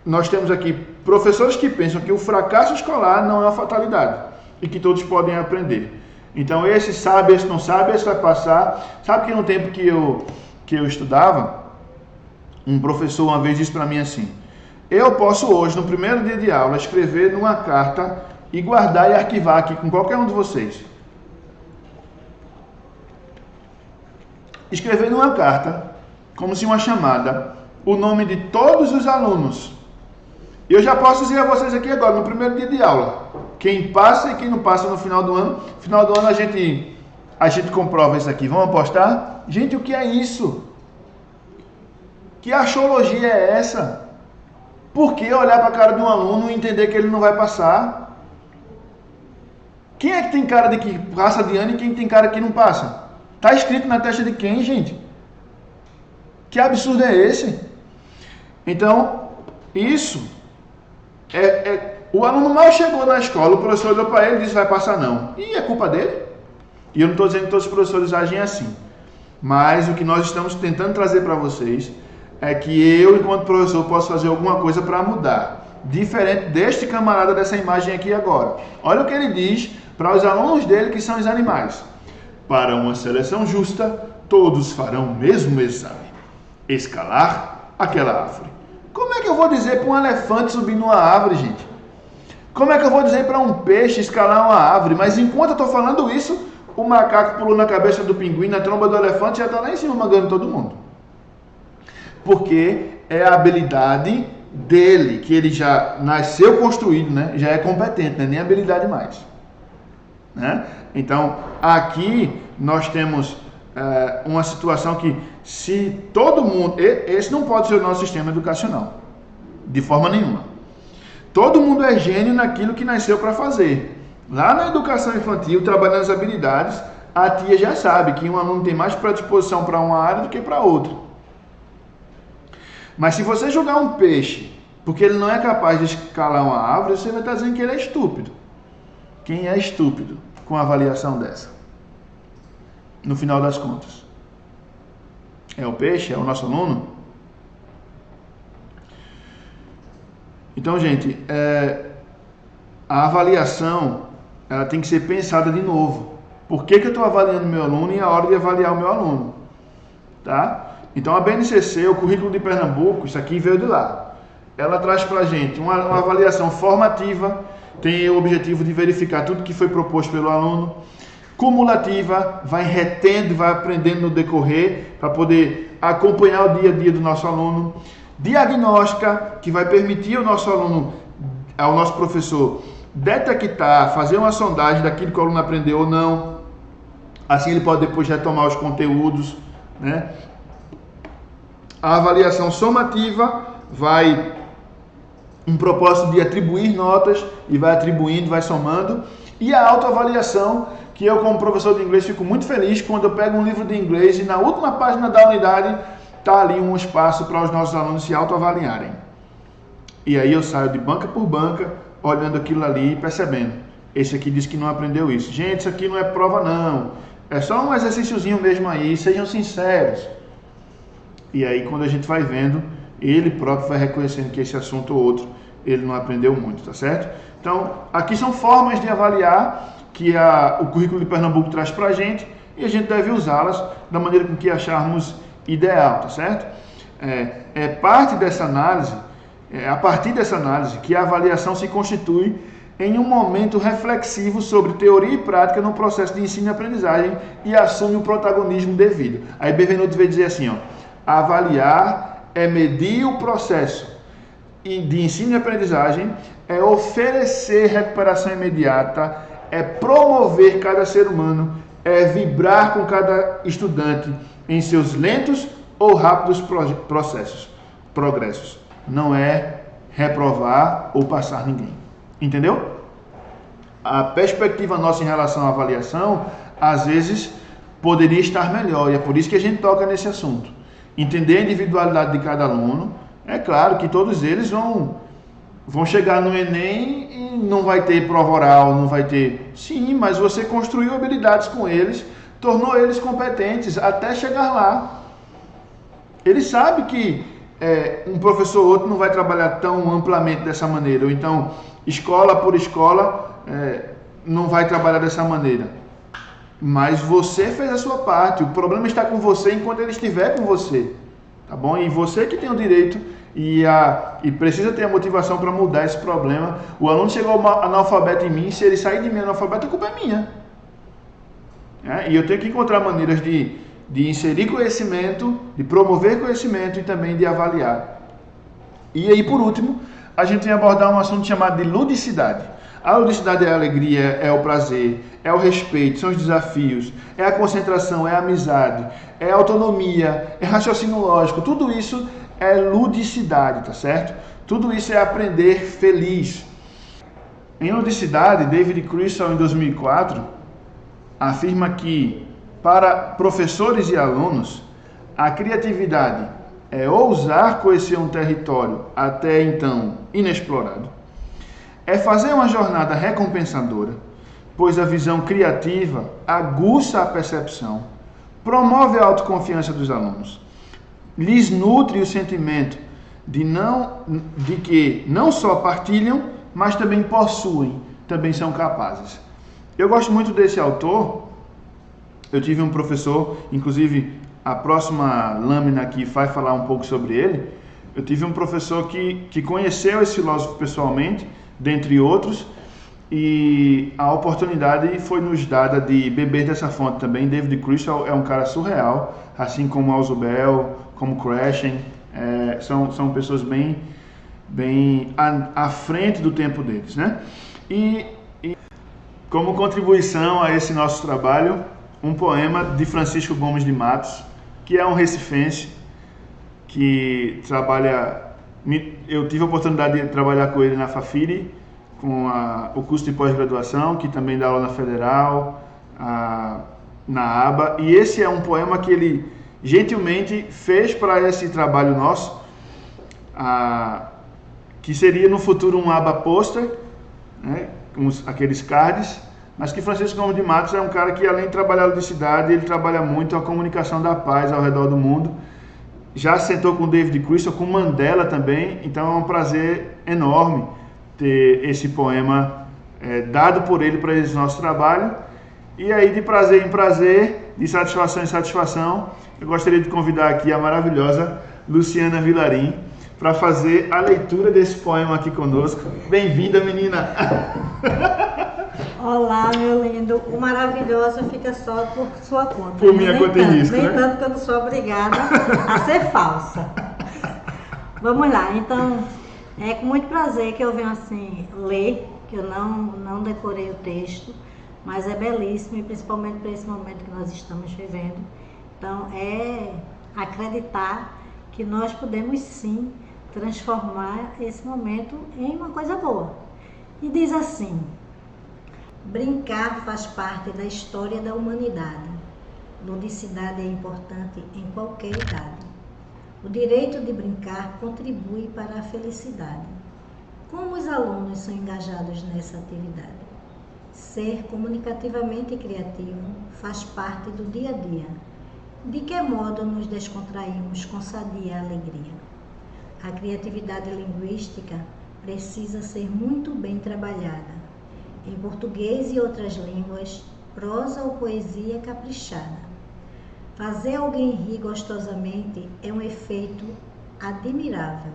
[SPEAKER 1] nós temos aqui professores que pensam que o fracasso escolar não é uma fatalidade e que todos podem aprender. Então, esse sabe, esse não sabe, esse vai passar. Sabe que no tempo que eu estudava, um professor uma vez disse para mim assim: eu posso hoje, no primeiro dia de aula, escrever numa carta e guardar e arquivar aqui com qualquer um de vocês. Escrever numa carta, como se uma chamada, o nome de todos os alunos. E eu já posso dizer a vocês aqui agora, no primeiro dia de aula, quem passa e quem não passa no final do ano. No final do ano a gente comprova isso aqui. Vamos apostar? Gente, o que é isso? Que axiologia é essa? Por que olhar para a cara de um aluno e entender que ele não vai passar? Quem é que tem cara de que passa de ano e quem tem cara que não passa? Está escrito na testa de quem, gente? Que absurdo é esse? Então, isso o aluno mal chegou na escola, o professor olhou para ele e disse: vai passar não. E é culpa dele. E eu não estou dizendo que todos os professores agem assim. Mas o que nós estamos tentando trazer para vocês é que eu, enquanto professor, posso fazer alguma coisa para mudar. Diferente deste camarada dessa imagem aqui agora. Olha o que ele diz para os alunos dele, que são os animais. Para uma seleção justa, todos farão o mesmo exame. Escalar aquela árvore. Como é que eu vou dizer para um elefante subir numa árvore, gente? Como é que eu vou dizer para um peixe escalar uma árvore? Mas enquanto eu estou falando isso, o macaco pulou na cabeça do pinguim, na tromba do elefante, já está lá em cima mandando todo mundo. Porque é a habilidade dele, que ele já nasceu construído, né? Já é competente, não é nem habilidade mais. Né? Então, aqui nós temos uma situação que, se todo mundo... Esse não pode ser o nosso sistema educacional, de forma nenhuma. Todo mundo é gênio naquilo que nasceu para fazer. Lá na educação infantil, trabalhando as habilidades, a tia já sabe que um aluno tem mais predisposição para uma área do que para outra. Mas se você jogar um peixe, porque ele não é capaz de escalar uma árvore, você vai estar dizendo que ele é estúpido. Quem é estúpido com uma avaliação dessa? No final das contas. É o peixe? É o nosso aluno? Então, gente, a avaliação ela tem que ser pensada de novo. Por que eu estou avaliando meu aluno e é a hora de avaliar o meu aluno? Tá? Então, a BNCC, o currículo de Pernambuco, isso aqui veio de lá. Ela traz para a gente uma avaliação formativa, tem o objetivo de verificar tudo que foi proposto pelo aluno. Cumulativa, vai retendo, vai aprendendo no decorrer, para poder acompanhar o dia a dia do nosso aluno. Diagnóstica, que vai permitir ao nosso aluno, ao nosso professor, detectar, fazer uma sondagem daquilo que o aluno aprendeu ou não. Assim ele pode depois retomar os conteúdos, né? A avaliação somativa vai um propósito de atribuir notas e vai atribuindo, vai somando. E a autoavaliação, que eu como professor de inglês fico muito feliz quando eu pego um livro de inglês e na última página da unidade está ali um espaço para os nossos alunos se autoavaliarem. E aí eu saio de banca por banca, olhando aquilo ali e percebendo. Esse aqui diz que não aprendeu isso. Gente, isso aqui não é prova não. É só um exercíciozinho mesmo aí, sejam sinceros. E aí quando a gente vai vendo, ele próprio vai reconhecendo que esse assunto ou outro ele não aprendeu muito, tá certo? Então, aqui são formas de avaliar que o currículo de Pernambuco traz pra gente e a gente deve usá-las da maneira com que acharmos ideal, tá certo? É parte dessa análise, a partir dessa análise, que a avaliação se constitui em um momento reflexivo sobre teoria e prática no processo de ensino e aprendizagem e assume o protagonismo devido. Aí Benvenuto veio dizer assim, ó, avaliar é medir o processo de ensino e aprendizagem, é oferecer recuperação imediata, é promover cada ser humano, é vibrar com cada estudante em seus lentos ou rápidos progressos. Não é reprovar ou passar ninguém. Entendeu? A perspectiva nossa em relação à avaliação, às vezes, poderia estar melhor. E é por isso que a gente toca nesse assunto. Entender a individualidade de cada aluno. É claro que todos eles vão chegar no Enem e não vai ter prova oral, não vai ter... Sim, mas você construiu habilidades com eles, tornou eles competentes até chegar lá. Ele sabe que um professor ou outro não vai trabalhar tão amplamente dessa maneira. Ou então, escola por escola, não vai trabalhar dessa maneira. Mas você fez a sua parte. O problema está com você enquanto ele estiver com você. Tá bom? E você que tem o direito e precisa ter a motivação para mudar esse problema. O aluno chegou analfabeto em mim, se ele sair de mim analfabeto, a culpa é minha. E eu tenho que encontrar maneiras de inserir conhecimento, de promover conhecimento e também de avaliar. E aí, por último, a gente vai abordar um assunto chamado de ludicidade. A ludicidade é a alegria, é o prazer, é o respeito, são os desafios, é a concentração, é a amizade, é a autonomia, é raciocínio lógico. Tudo isso é ludicidade, tá certo? Tudo isso é aprender feliz. Em ludicidade, David Crystal, em 2004, afirma que para professores e alunos, a criatividade é ousar conhecer um território até então inexplorado. É fazer uma jornada recompensadora, pois a visão criativa aguça a percepção, promove a autoconfiança dos alunos, lhes nutre o sentimento de que não só partilham, mas também possuem, também são capazes. Eu gosto muito desse autor. Eu tive um professor, inclusive a próxima lâmina aqui vai falar um pouco sobre ele. Eu tive um professor que conheceu esse filósofo pessoalmente, dentre outros, e a oportunidade foi nos dada de beber dessa fonte também. David Crystal é um cara surreal, assim como Ausubel, como Krashen, são pessoas bem à frente do tempo deles, né? E como contribuição a esse nosso trabalho, um poema de Francisco Gomes de Matos, que é um recifense, que trabalha... Eu tive a oportunidade de trabalhar com ele na Fafiri, com o curso de pós-graduação, que também dá aula na Federal, na ABA, e esse é um poema que ele gentilmente fez para esse trabalho nosso, que seria no futuro um ABA pôster, né, com aqueles cards, mas que Francisco Gomes de Matos é um cara que, além de trabalhar a ludicidade, ele trabalha muito a comunicação da paz ao redor do mundo. Já sentou com David Crystal, com Mandela também, então é um prazer enorme ter esse poema dado por ele para esse nosso trabalho. E aí, de prazer em prazer, de satisfação em satisfação, eu gostaria de convidar aqui a maravilhosa Luciana Vilarim para fazer a leitura desse poema aqui conosco. Bem-vinda, menina!
[SPEAKER 2] Olá, meu lindo. O maravilhoso fica só por sua conta.
[SPEAKER 1] Por minha conta e risco,
[SPEAKER 2] nem
[SPEAKER 1] né?
[SPEAKER 2] tanto que eu não sou obrigada a ser falsa. Vamos lá. Então, é com muito prazer que eu venho assim ler, que eu não decorei o texto, mas é belíssimo e principalmente para esse momento que nós estamos vivendo. Então, é acreditar que nós podemos sim transformar esse momento em uma coisa boa. E diz assim: brincar faz parte da história da humanidade. Ludicidade é importante em qualquer idade. O direito de brincar contribui para a felicidade. Como os alunos são engajados nessa atividade? Ser comunicativamente criativo faz parte do dia a dia. De que modo nos descontraímos com sadia alegria? A criatividade linguística precisa ser muito bem trabalhada. Em português e outras línguas, prosa ou poesia caprichada. Fazer alguém rir gostosamente é um efeito admirável,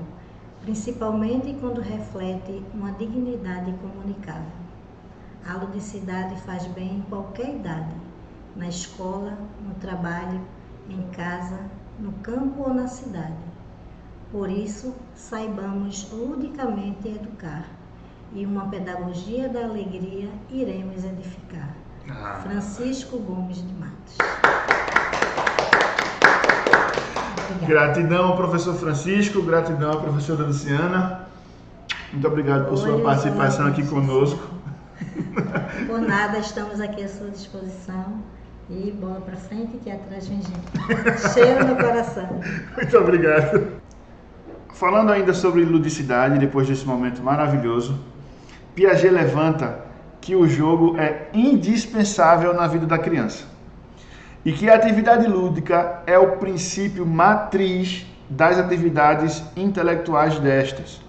[SPEAKER 2] principalmente quando reflete uma dignidade comunicável. A ludicidade faz bem em qualquer idade, na escola, no trabalho, em casa, no campo ou na cidade. Por isso, saibamos ludicamente educar, e uma pedagogia da alegria iremos edificar. Francisco Gomes de Matos.
[SPEAKER 1] Gratidão ao professor Francisco, gratidão à professora Luciana. Muito obrigado por sua participação aqui conosco.
[SPEAKER 2] Por nada, estamos aqui à sua disposição. E bola pra frente que atrás vem gente. Cheiro no coração.
[SPEAKER 1] Muito obrigado. Falando ainda sobre ludicidade, depois desse momento maravilhoso, Piaget levanta que o jogo é indispensável na vida da criança e que a atividade lúdica é o princípio matriz das atividades intelectuais destas.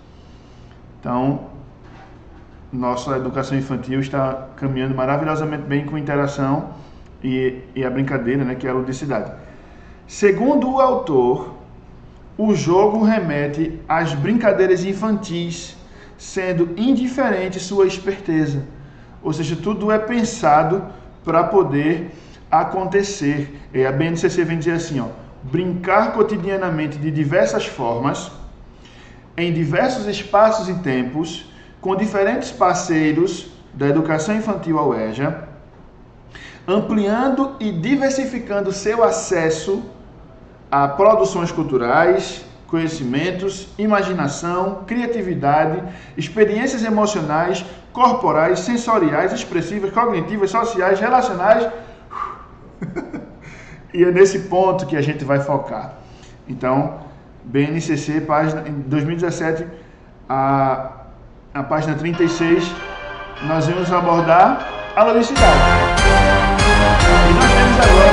[SPEAKER 1] Então, nossa educação infantil está caminhando maravilhosamente bem com interação e a brincadeira, né, que é a ludicidade. Segundo o autor, o jogo remete às brincadeiras infantis, sendo indiferente sua esperteza. Ou seja, tudo é pensado para poder acontecer. E a BNCC vem dizer assim, brincar cotidianamente de diversas formas, em diversos espaços e tempos, com diferentes parceiros da educação infantil à UEJA, ampliando e diversificando seu acesso a produções culturais, conhecimentos, imaginação, criatividade, experiências emocionais, corporais, sensoriais, expressivas, cognitivas, sociais, relacionais. E é nesse ponto que a gente vai focar. Então, BNCC, página, em 2017, a página 36, nós vamos abordar a ludicidade. E nós temos agora,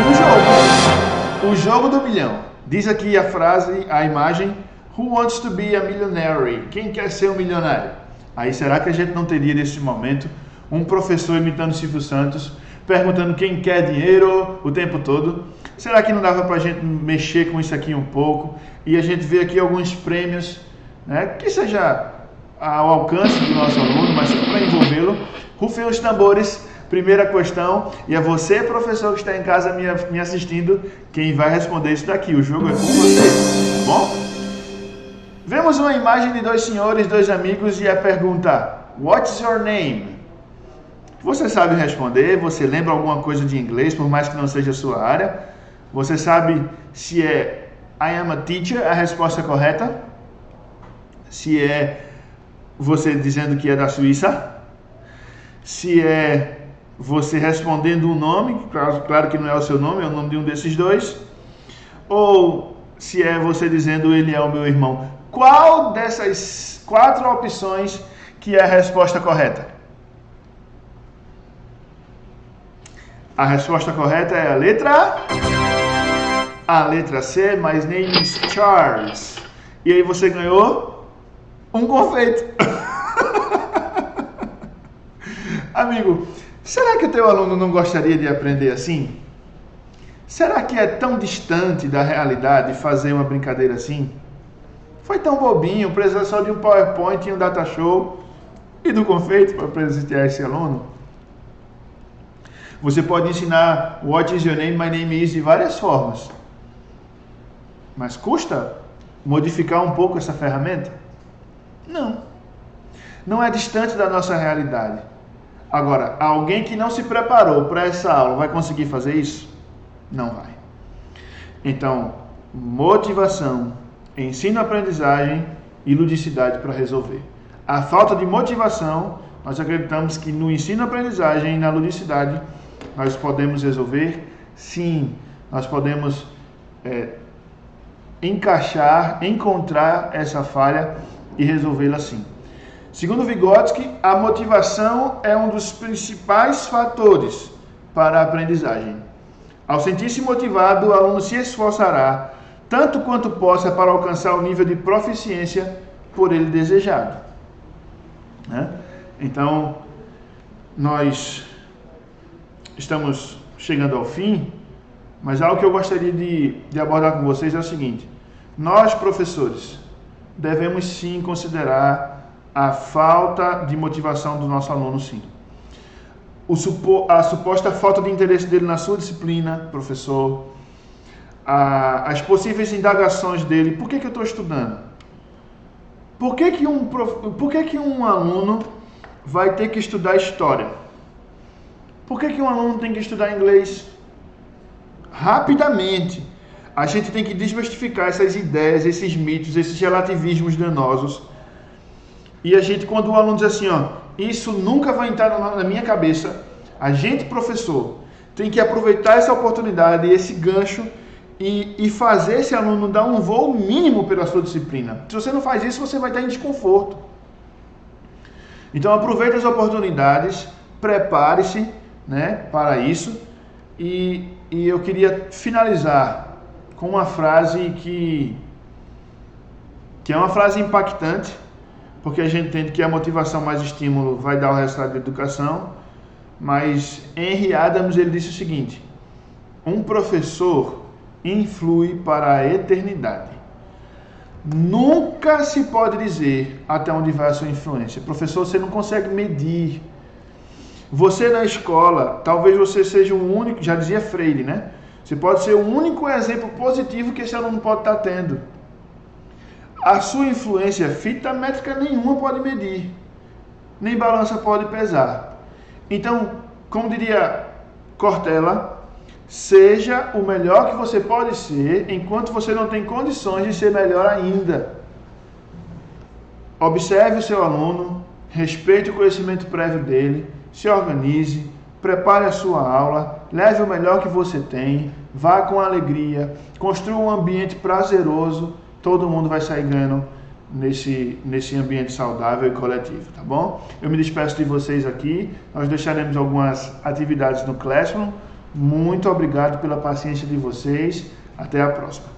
[SPEAKER 1] nesse momento, o jogo do milhão. Diz aqui a frase, a imagem, Who wants to be a millionaire? Quem quer ser um milionário? Aí será que a gente não teria nesse momento um professor imitando Silvio Santos, perguntando quem quer dinheiro o tempo todo? Será que não dava pra gente mexer com isso aqui um pouco e a gente ver aqui alguns prêmios, né, que seja ao alcance do nosso aluno, mas para envolvê-lo? Rufem os tambores. Primeira questão, e é você, professor, que está em casa me assistindo, quem vai responder isso daqui. O jogo é com você, tá bom? Vemos uma imagem de dois senhores, dois amigos, e a pergunta, What's your name? Você sabe responder? Você lembra alguma coisa de inglês, por mais que não seja a sua área? Você sabe se é I am a teacher, a resposta correta? Se é você dizendo que é da Suíça? Se é você respondendo um nome, claro que não é o seu nome, é o nome de um desses dois, ou se é você dizendo ele é o meu irmão. Qual dessas 4 opções que é a resposta correta? A resposta correta é a letra C, my name is Charles. E aí você ganhou um confeito. Amigo, será que o teu aluno não gostaria de aprender assim? Será que é tão distante da realidade fazer uma brincadeira assim? Foi tão bobinho, precisa só de um PowerPoint e um data show e do confeito para presentear esse aluno? Você pode ensinar What is your name, my name is de várias formas. Mas custa modificar um pouco essa ferramenta? Não. Não é distante da nossa realidade. Agora, alguém que não se preparou para essa aula vai conseguir fazer isso? Não vai. Então, motivação, ensino-aprendizagem e ludicidade para resolver. A falta de motivação, nós acreditamos que no ensino-aprendizagem e na ludicidade nós podemos resolver, sim, nós podemos encontrar essa falha e resolvê-la sim. Segundo Vygotsky, a motivação é um dos principais fatores para a aprendizagem. Ao sentir-se motivado, o aluno se esforçará tanto quanto possa para alcançar o nível de proficiência por ele desejado. Então, nós estamos chegando ao fim, mas algo que eu gostaria de abordar com vocês é o seguinte: nós, professores, devemos sim considerar a falta de motivação do nosso aluno, sim. A suposta falta de interesse dele na sua disciplina, professor, as possíveis indagações dele: por que eu estou estudando? Por que um aluno vai ter que estudar história? Por que um aluno tem que estudar inglês? Rapidamente, a gente tem que desmistificar essas ideias, esses mitos, esses relativismos danosos. E a gente, quando o aluno diz assim, isso nunca vai entrar na minha cabeça, a gente, professor, tem que aproveitar essa oportunidade, esse gancho e fazer esse aluno dar um voo mínimo pela sua disciplina. Se você não faz isso, você vai estar em desconforto. Então aproveite as oportunidades, prepare-se, para isso. E eu queria finalizar com uma frase que é uma frase impactante, porque a gente entende que a motivação mais estímulo vai dar o resultado da educação, mas Henry Adams ele disse o seguinte: um professor influi para a eternidade. Nunca se pode dizer até onde vai a sua influência. Professor, você não consegue medir. Você na escola, talvez você seja o único, já dizia Freire, Você pode ser o único exemplo positivo que esse aluno pode estar tendo. A sua influência, fita métrica nenhuma pode medir, nem balança pode pesar. Então, como diria Cortella, seja o melhor que você pode ser, enquanto você não tem condições de ser melhor ainda. Observe o seu aluno, respeite o conhecimento prévio dele, se organize, prepare a sua aula, leve o melhor que você tem, vá com alegria, construa um ambiente prazeroso. Todo mundo vai sair ganhando nesse ambiente saudável e coletivo, tá bom? Eu me despeço de vocês aqui. Nós deixaremos algumas atividades no Classroom. Muito obrigado pela paciência de vocês. Até a próxima.